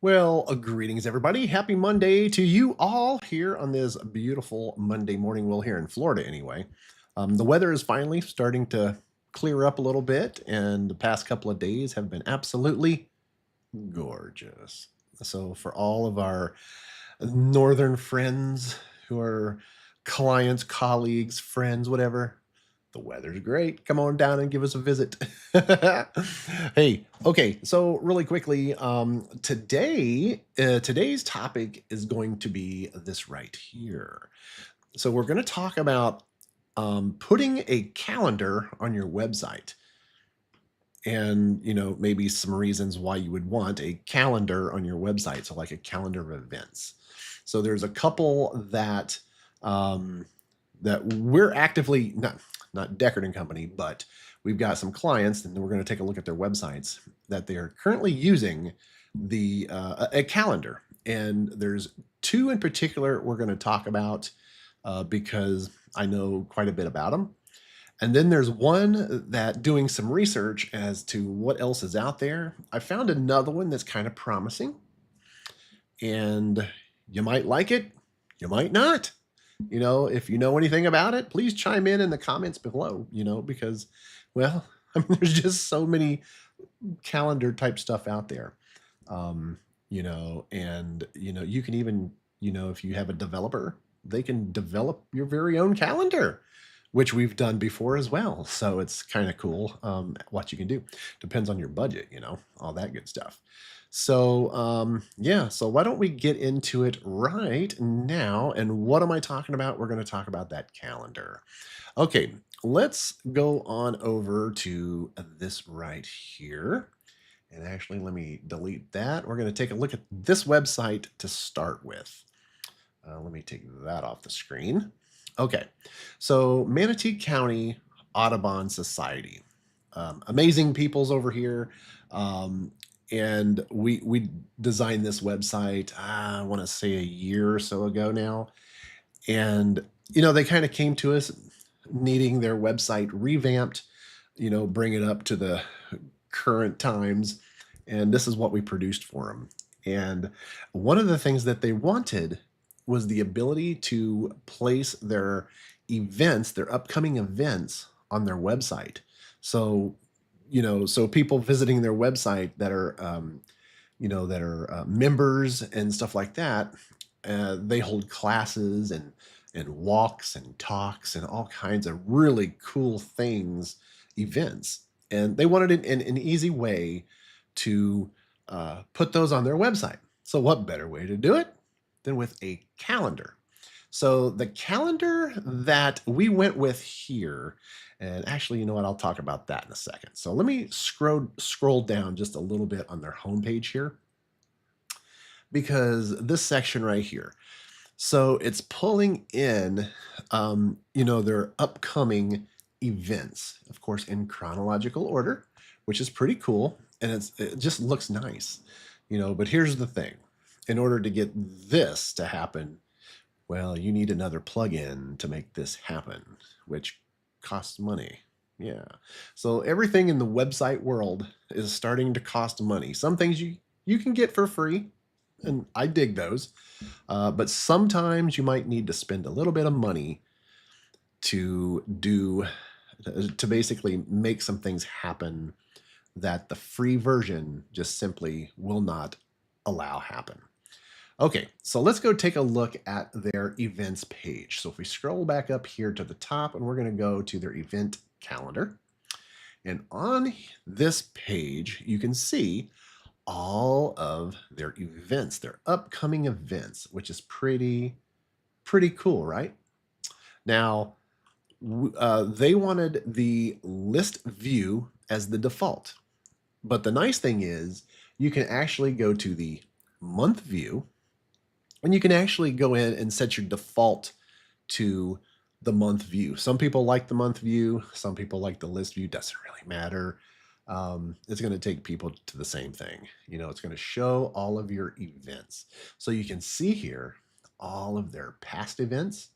Well, greetings, everybody. Happy Monday to you all here on this beautiful Monday morning. Well, here in Florida, anyway. The weather is finally starting to clear up a little bit, and the past couple of days have been absolutely gorgeous. So, for all of our northern friends who are clients, colleagues, friends, whatever, the weather's great. Come on down and give us a visit. Hey, okay. So really quickly, today's topic is going to be this right here. So we're going to talk about putting a calendar on your website, and maybe some reasons why you would want a calendar on your website. So like a calendar of events. So there's a couple um, that we're actively not Deckard and Company, but we've got some clients, and we're going to take a look at their websites that they are currently using a calendar. And there's two in particular we're going to talk about because I know quite a bit about them. And then there's one that, doing some research as to what else is out there, I found another one that's kind of promising. And you might like it, you might not. If you know anything about it, please chime in the comments below, because, well, there's just so many calendar type stuff out there. And you can even, if you have a developer, they can develop your very own calendar, which we've done before as well. So it's kind of cool what you can do. Depends on your budget, all that good stuff. So yeah, so why don't we get into it right now? And what am I talking about? We're going to talk about that calendar. Okay, let's go on over to this right here. And actually, let me delete that. We're going to take a look at this website to start with. Let me take that off the screen. Okay, so Manatee County Audubon Society. Amazing peoples over here. And we designed this website, I want to say a year or so ago now. And, they kind of came to us needing their website revamped, bring it up to the current times. And this is what we produced for them. And one of the things that they wanted was the ability to place their events, their upcoming events, on their website. So, so people visiting their website that are, members and stuff like that, they hold classes and walks and talks and all kinds of really cool things, events. And they wanted an easy way to put those on their website. So what better way to do it than with a calendar? So the calendar that we went with here, and actually, you know what? I'll talk about that in a second. So let me scroll down just a little bit on their homepage here, because this section right here, so it's pulling in, their upcoming events, of course, in chronological order, which is pretty cool. And it just looks nice, but here's the thing. In order to get this to happen, well, you need another plugin to make this happen, which costs money. Yeah. So everything in the website world is starting to cost money. Some things you can get for free, and I dig those. But sometimes you might need to spend a little bit of money to basically make some things happen that the free version just simply will not allow happen. Okay, so let's go take a look at their events page. So if we scroll back up here to the top, and we're going to go to their event calendar. And on this page, you can see all of their events, their upcoming events, which is pretty cool, right? Now, they wanted the list view as the default. But the nice thing is you can actually go to the month view, and you can actually go in and set your default to the month view. Some people like the month view. Some people like the list view. Doesn't really matter. It's going to take people to the same thing. It's going to show all of your events. So you can see here all of their past events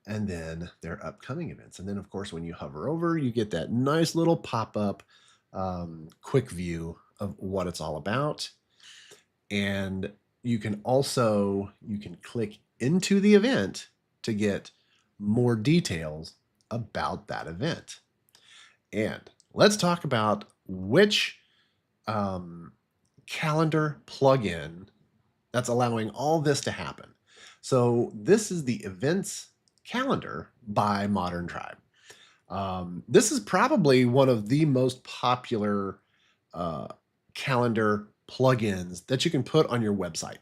and then their upcoming events. And then, of course, when you hover over, you get that nice little pop-up quick view of what it's all about. And you can click into the event to get more details about that event. And let's talk about which calendar plugin that's allowing all this to happen. So this is the Events Calendar by Modern Tribe. This is probably one of the most popular calendar plugins that you can put on your website.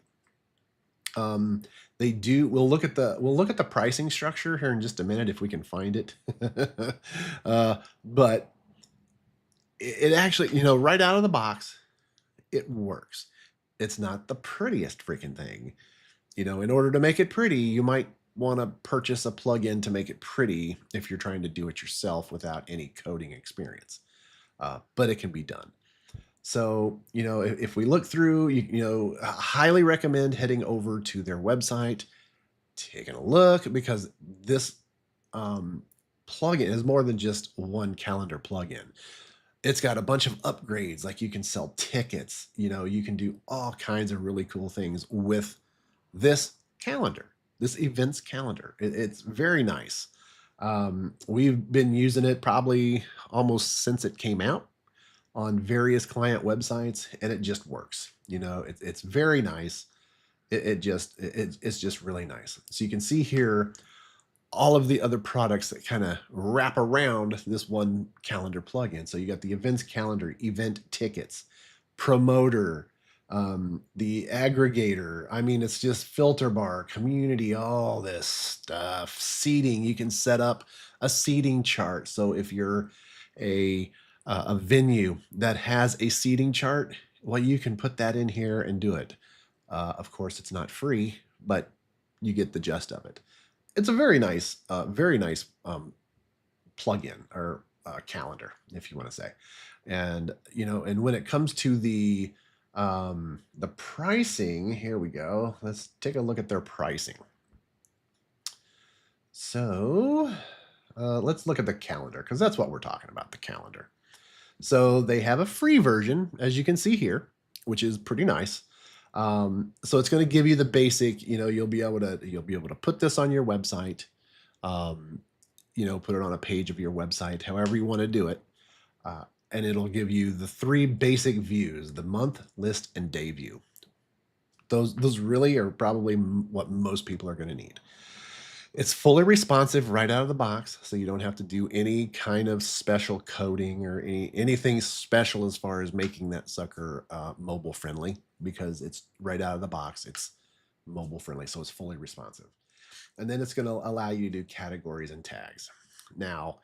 We'll look at the pricing structure here in just a minute if we can find it. But it actually, right out of the box, it works. It's not the prettiest freaking thing. In order to make it pretty, you might want to purchase a plugin to make it pretty if you're trying to do it yourself without any coding experience. But it can be done. So, if we look through, I highly recommend heading over to their website, taking a look, because this plugin is more than just one calendar plugin. It's got a bunch of upgrades, like you can sell tickets, you can do all kinds of really cool things with this calendar, this events calendar. It's very nice. We've been using it probably almost since it came out on various client websites, and it just works. It's very nice. It's just really nice. So you can see here all of the other products that kind of wrap around this one calendar plugin. So you got the events calendar, event tickets, promoter, the aggregator. I mean, it's just filter bar, community, all this stuff. Seating, you can set up a seating chart. So if you're a venue that has a seating chart, well, you can put that in here and do it. Of course, it's not free, but you get the gist of it. It's a very nice plugin or calendar, if you want to say. And and when it comes to the pricing, here we go. Let's take a look at their pricing. So let's look at the calendar, because that's what we're talking about, the calendar. So they have a free version, as you can see here, which is pretty nice. So it's going to give you the basic, you'll be able to put this on your website, put it on a page of your website, however you want to do it. And it'll give you the 3 basic views: the month, list, and day view. Those really are probably what most people are going to need. It's fully responsive right out of the box, so you don't have to do any kind of special coding or anything special as far as making that sucker mobile friendly, because it's right out of the box. It's mobile friendly, so it's fully responsive. And then it's going to allow you to do categories and tags. Now,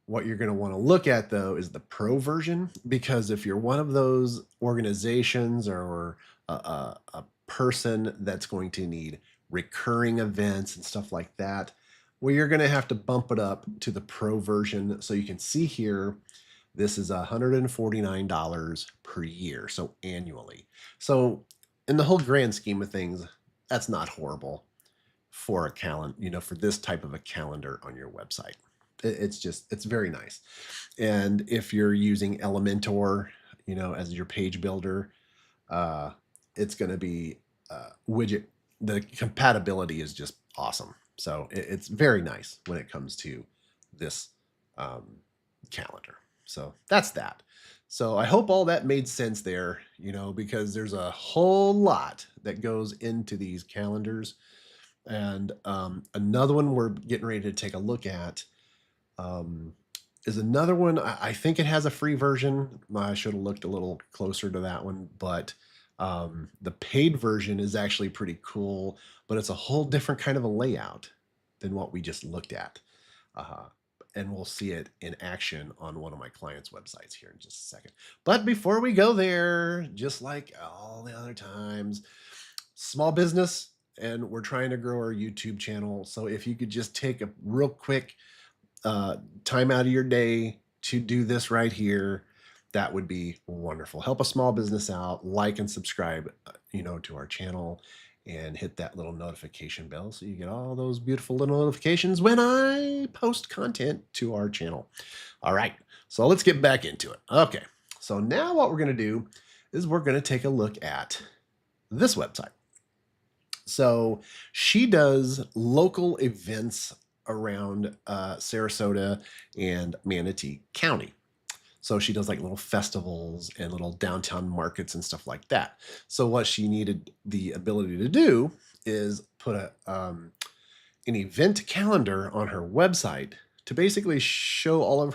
what you're going to want to look at, though, is the pro version, because if you're one of those organizations or a person that's going to need recurring events and stuff like that, well, you're going to have to bump it up to the pro version. So you can see here, this is $149 per year, so annually. So in the whole grand scheme of things, that's not horrible for a calendar, for this type of a calendar on your website. It's very nice. And if you're using Elementor, as your page builder, it's going to be widget. The compatibility is just awesome. So it's very nice when it comes to this calendar. So that's that. So I hope all that made sense there, because there's a whole lot that goes into these calendars. And another one we're getting ready to take a look at is another one. I think it has a free version. I should have looked a little closer to that one, but the paid version is actually pretty cool, but it's a whole different kind of a layout than what we just looked at. And we'll see it in action on one of my clients' websites here in just a second. But before we go there, just like all the other times, small business, and we're trying to grow our YouTube channel. So if you could just take a real quick time out of your day to do this right here, that would be wonderful. Help a small business out, like and subscribe, to our channel, and hit that little notification bell so you get all those beautiful little notifications when I post content to our channel. All right, so let's get back into it. Okay, so now what we're going to do is we're going to take a look at this website. So she does local events around Sarasota and Manatee County. So she does like little festivals and little downtown markets and stuff like that. So what she needed the ability to do is put an event calendar on her website to basically show all of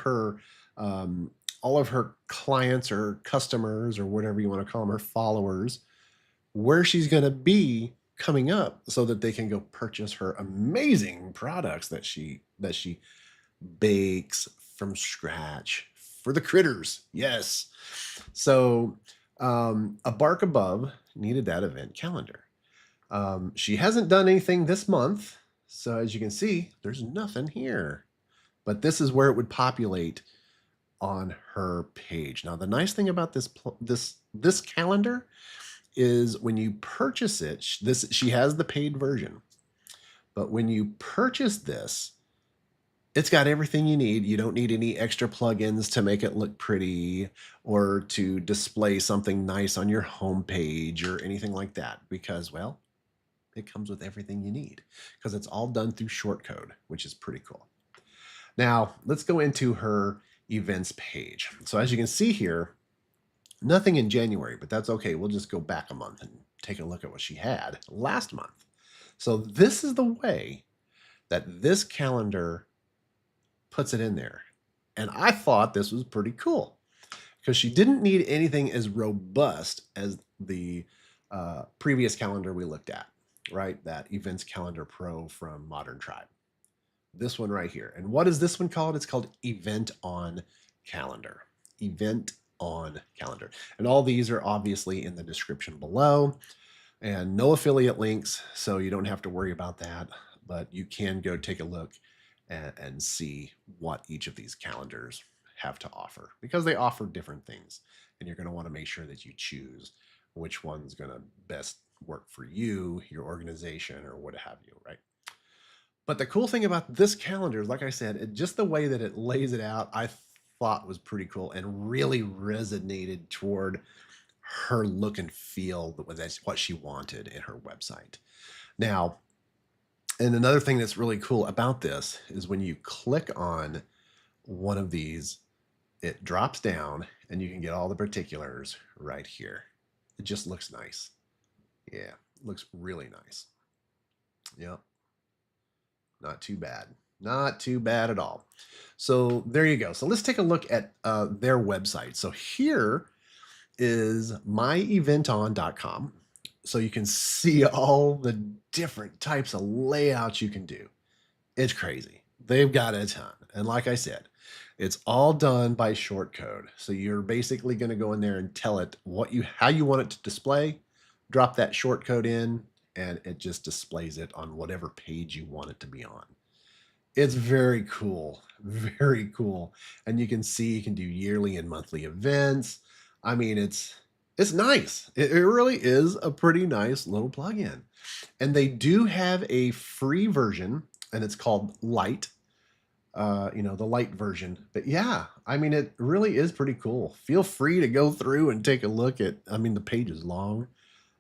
her clients or customers or whatever you want to call them, her followers, where she's going to be coming up so that they can go purchase her amazing products that she bakes from scratch for the critters. Yes. So A Bark Above needed that event calendar. She hasn't done anything this month. So as you can see, there's nothing here. But this is where it would populate on her page. Now, the nice thing about this calendar is when you purchase it, she has the paid version. But when you purchase this, it's got everything you need. You don't need any extra plugins to make it look pretty or to display something nice on your homepage or anything like that because, well, it comes with everything you need because it's all done through shortcode, which is pretty cool. Now, let's go into her events page. So as you can see here, nothing in January, but that's okay. We'll just go back a month and take a look at what she had last month. So this is the way that this calendar puts it in there. And I thought this was pretty cool because she didn't need anything as robust as the previous calendar we looked at, right? That Events Calendar Pro from Modern Tribe. This one right here. And what is this one called? It's called EventOn Calendar. EventOn Calendar. And all these are obviously in the description below. And no affiliate links, so you don't have to worry about that. But you can go take a look and see what each of these calendars have to offer because they offer different things. And you're going to want to make sure that you choose which one's going to best work for you, your organization, or what have you, right? But the cool thing about this calendar, like I said, just the way that it lays it out, I thought was pretty cool and really resonated toward her look and feel. That's what she wanted in her website. Now, and another thing that's really cool about this is when you click on one of these, it drops down and you can get all the particulars right here. It just looks nice. Yeah, looks really nice. Yep. Not too bad. Not too bad at all. So there you go. So let's take a look at their website. So here is myeventon.com. So you can see all the different types of layouts you can do. It's crazy. They've got a ton. And like I said, it's all done by shortcode. So you're basically going to go in there and tell it how you want it to display, drop that shortcode in, and it just displays it on whatever page you want it to be on. It's very cool, very cool. And you can see you can do yearly and monthly events. I mean, it's nice. It really is a pretty nice little plugin. And they do have a free version, and it's called Lite, the Lite version. But yeah, I mean, it really is pretty cool. Feel free to go through and take a look at, I mean, the page is long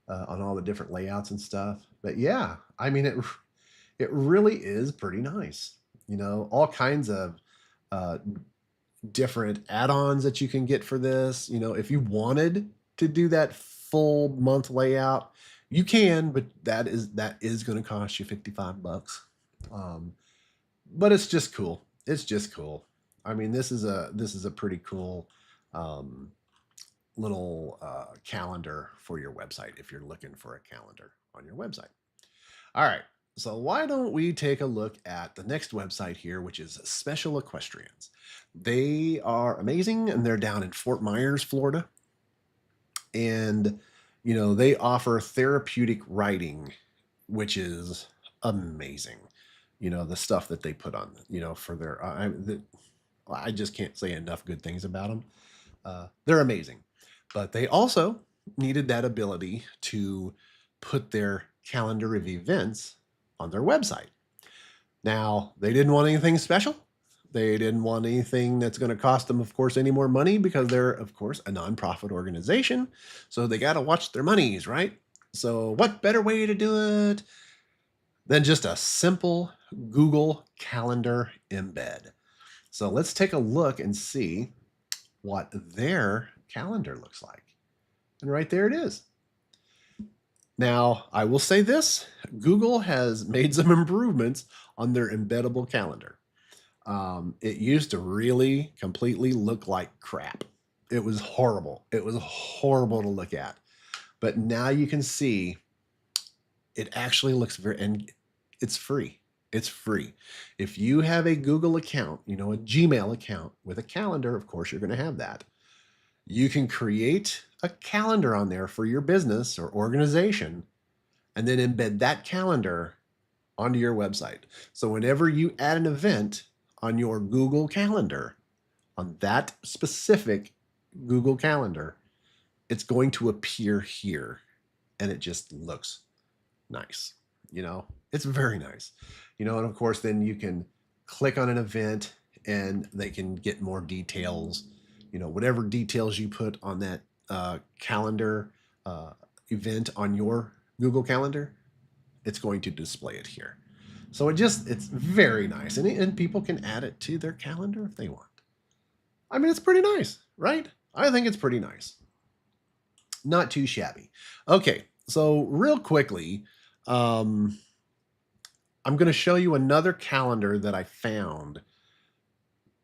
on all the different layouts and stuff. But yeah, I mean, it really is pretty nice. All kinds of different add-ons that you can get for this. If you wanted to do that full month layout, you can, but that is going to cost you $55. But it's just cool. It's just cool. I mean, this is a pretty cool little calendar for your website if you're looking for a calendar on your website. All right. So why don't we take a look at the next website here, which is Special Equestrians. They are amazing, and they're down in Fort Myers, Florida. And, they offer therapeutic writing, which is amazing. The stuff that they put on, for their, I just can't say enough good things about them. They're amazing. But they also needed that ability to put their calendar of events on their website. Now, they didn't want anything special. They didn't want anything that's going to cost them, of course, any more money because they're, of course, a nonprofit organization. So they got to watch their monies, right? So what better way to do it than just a simple Google Calendar embed? So let's take a look and see what their calendar looks like. And right there it is. Now, I will say this, Google has made some improvements on their embeddable calendar. It used to really completely look like crap. It was horrible. It was horrible to look at. But now you can see it actually looks and it's free. It's free. If you have a Google account, a Gmail account with a calendar, of course, you're going to have that. You can create a calendar on there for your business or organization and then embed that calendar onto your website. So whenever you add an event on your Google Calendar, on that specific Google Calendar, it's going to appear here and it just looks nice. It's very nice. And of course, then you can click on an event and they can get more details. Whatever details you put on that calendar event on your Google Calendar, it's going to display it here. So it's very nice. And people can add it to their calendar if they want. I mean, it's pretty nice, right? I think it's pretty nice. Not too shabby. Okay, so real quickly, I'm going to show you another calendar that I found,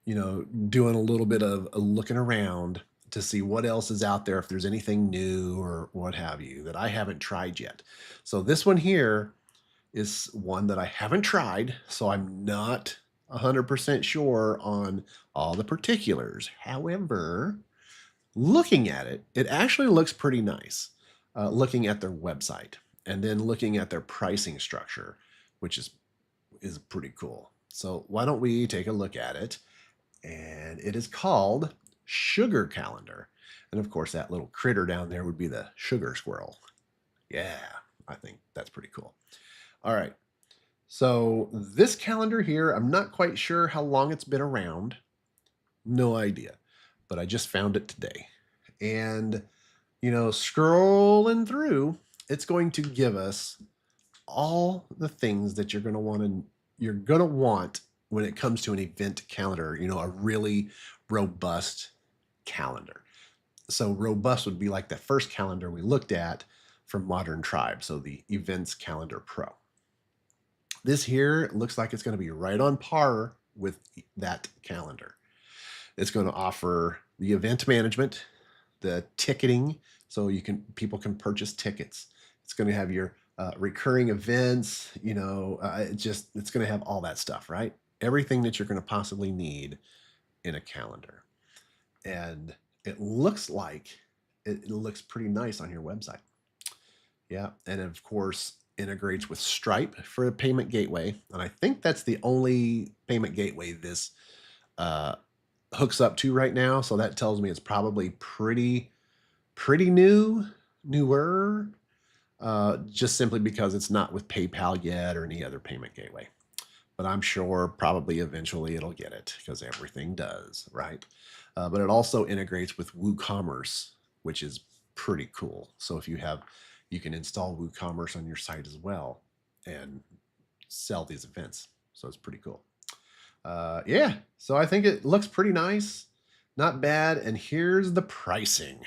doing a little bit of looking around to see what else is out there, if there's anything new or what have you that I haven't tried yet. So this one here is one that I haven't tried, so I'm not 100% sure on all the particulars. However, looking at it, it actually looks pretty nice. Looking at their website and then looking at their pricing structure, which is pretty cool. So why don't we take a look at it? And it is called Sugar Calendar. And of course, that little critter down there would be the sugar squirrel. Yeah, I think that's pretty cool. All right. So this calendar here, I'm not quite sure how long it's been around. No idea. But I just found it today. And, scrolling through, it's going to give us all the things that you're going to want when it comes to an event calendar, a really robust calendar. So robust would be like the first calendar we looked at from Modern Tribe, so the Events Calendar Pro. This here looks like it's going to be right on par with that calendar. It's going to offer the event management, the ticketing, so people can purchase tickets. It's going to have your recurring events, it's going to have all that stuff, right? Everything that you're going to possibly need in a calendar. And it looks like it looks pretty nice on your website. Yeah. And of course, integrates with Stripe for a payment gateway. And I think that's the only payment gateway this hooks up to right now. So that tells me it's probably pretty newer, just simply because it's not with PayPal yet or any other payment gateway. But I'm sure probably eventually it'll get it because everything does, right? But it also integrates with WooCommerce, which is pretty cool. So if you can install WooCommerce on your site as well and sell these events. So it's pretty cool. Yeah, so I think it looks pretty nice. Not bad. And here's the pricing.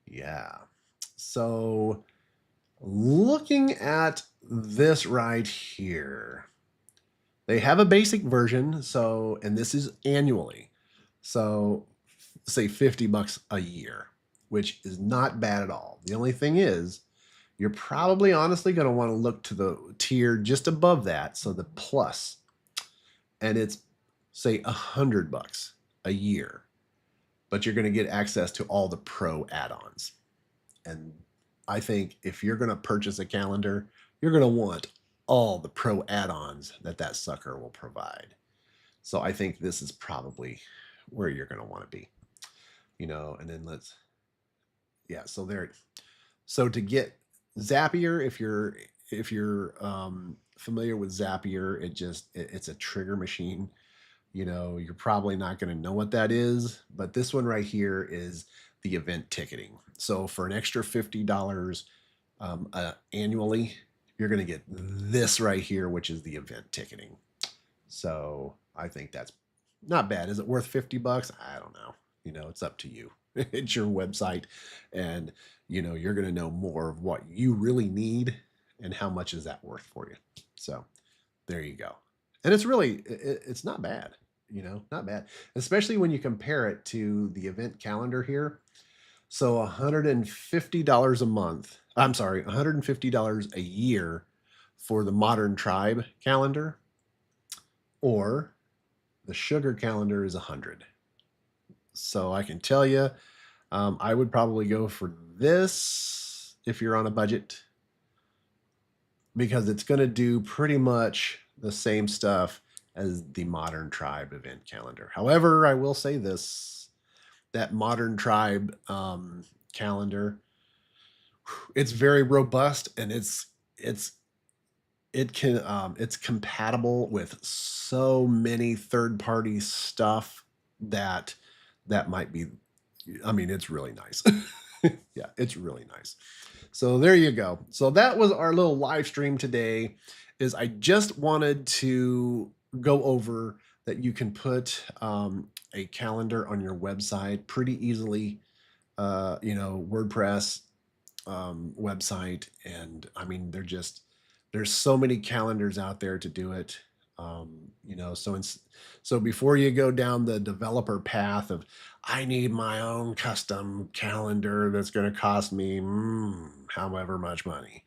Yeah. So looking at this right here, they have a basic version. So, and this is annually. So say $50 a year, which is not bad at all. The only thing is you're probably honestly going to want to look to the tier just above that. So the plus, and it's say $100 a year, but you're going to get access to all the pro add-ons. And I think if you're going to purchase a calendar, you're going to want all the pro add-ons that sucker will provide. So I think this is probably where you're going to want to be, and then so there. So to get Zapier, if you're familiar with Zapier, it's a trigger machine. You're probably not going to know what that is, but this one right here is the event ticketing. So for an extra $50 annually, you're going to get this right here, which is the event ticketing. So I think that's not bad. Is it worth 50 bucks? I don't know. It's up to you. It's your website, and you're going to know more of what you really need and how much is that worth for you. So there you go. And it's not bad, not bad, especially when you compare it to the event calendar here. So $150 a month. I'm sorry, $150 a year for the Modern Tribe calendar, or the Sugar calendar is 100. So I can tell you, I would probably go for this if you're on a budget, because it's going to do pretty much the same stuff as the Modern Tribe event calendar. However, I will say this, that Modern Tribe calendar, it's very robust, and it's compatible with so many third-party stuff that might be, it's really nice. Yeah, it's really nice. So there you go. So that was our little live stream today. I just wanted to go over that you can put a calendar on your website pretty easily. WordPress website, and there's so many calendars out there to do it. So before you go down the developer path of, I need my own custom calendar that's going to cost me however much money,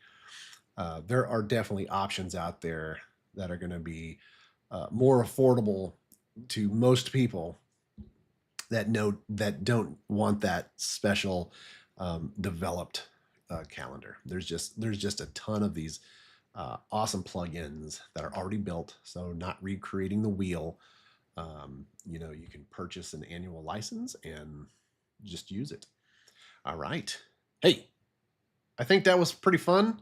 there are definitely options out there that are going to be more affordable to most people that don't want that special developed calendar. There's just a ton of these awesome plugins that are already built, so not recreating the wheel. You can purchase an annual license and just use it. All right. Hey, I think that was pretty fun.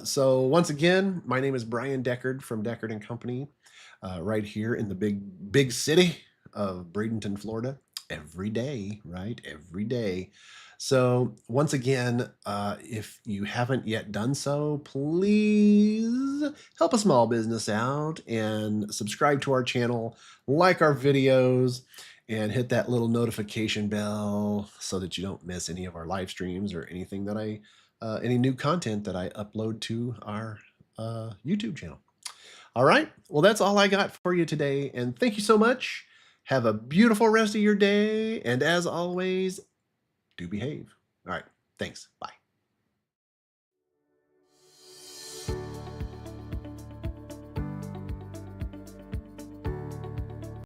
So once again, my name is Brian Deckard from Deckard and Company, right here in the big city of Bradenton, Florida. Every day, right? Every day. So once again, if you haven't yet done so, please help a small business out and subscribe to our channel, like our videos, and hit that little notification bell so that you don't miss any of our live streams or anything that any new content that I upload to our YouTube channel. All right. Well, that's all I got for you today. And thank you so much. Have a beautiful rest of your day. And as always, do behave. All right. Thanks. Bye.